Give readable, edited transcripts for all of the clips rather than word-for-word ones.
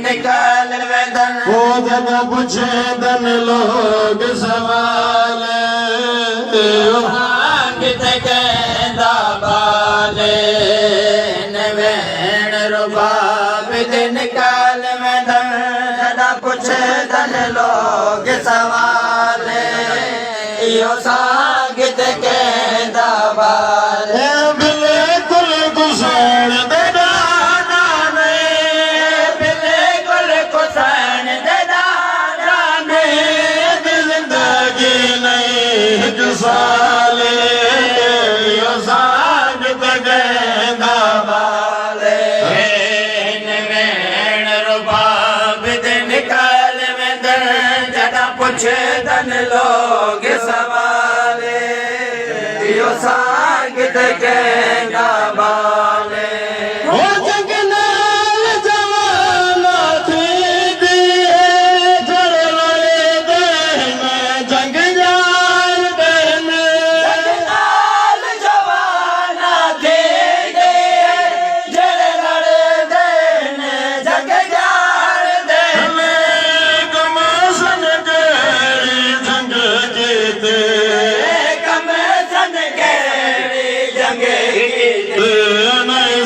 निकाल वेदन वो जब पूछे दन लोग सवाल कहदा बाले नवैण रुबाब निकाल वेदन जदा पूछे दन लोग सवाल यो सांगित कहदा बाले बिल्कुल गुस्साण साले यो सांगित कहदा बाले नवैण रुबाब निकाल वेंदन जदा पुछे दन लोग सवाले यो सांगित कहदा बाले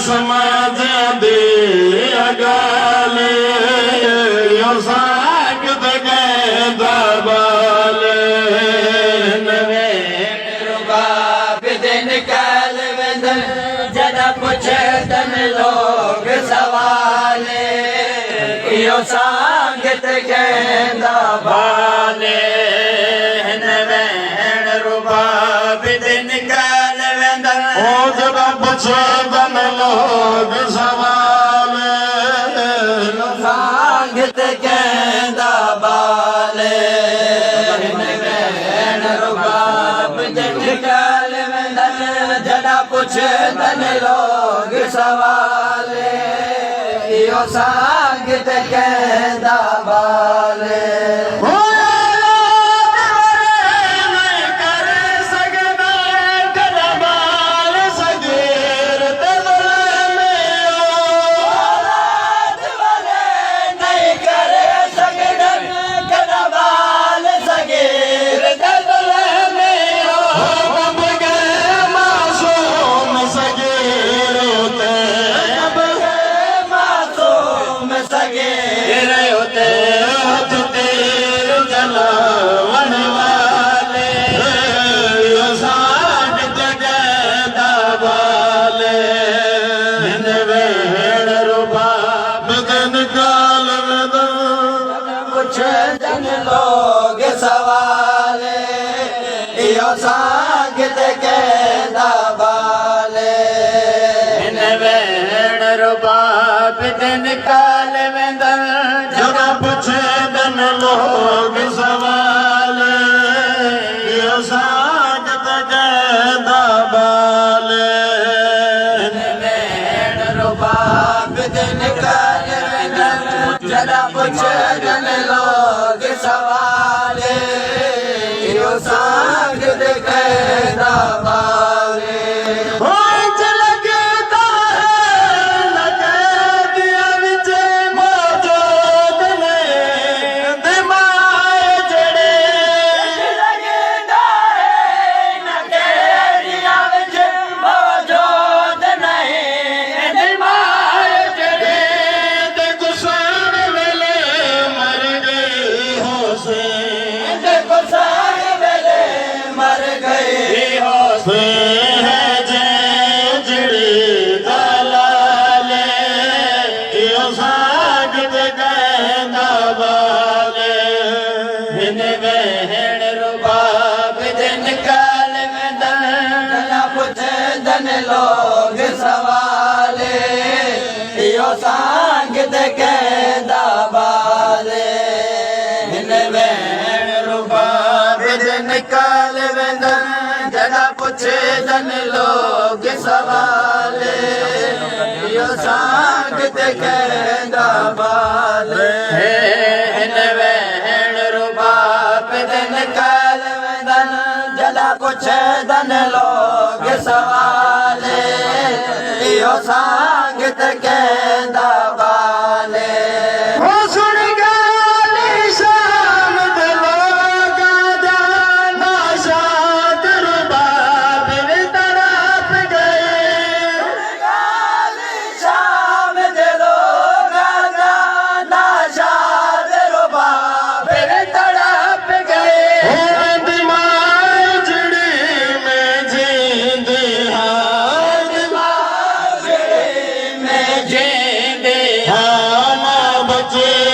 समाज दे अगाले यो सांगित कहदा बाले नवैण रुबाब निकाल वेंदन जदा पुछे दन लोग सवाले यो सांगित कहदा बाले नवैण रुबाब निकाल वेंदन ओ जदा पूछे दन लोग सवाल सांगित कहदा बाले नवैण रुबाब निकाल वेंदन जदा पुछे दन लोग सवाले यो सांगित कहदा बाले जन लोग सवाले यो सांगित कहदा बाले नवैण रुबाब निकाल वेंदन जदा पूछे दन लोग सवाल यो सांगित कहदा बाले नवैण रुबाब निकाल वेंदन जदा पूछे दन लोग सवाले यो सांगित कहदा बाले नवैण रुबाब निकाल वेंदन जदा पुछे दन लोग सवाले यो सांगित कहदा बाले नवैण रुबाब निकाल वेंदन जदा पुछे दन लोग सवाले यो सांगित कहदा बाले नवैण रुबाब निकाल वेंदन जदा पुछे दन लोग सवाले यो सांगित कहदा बाले जी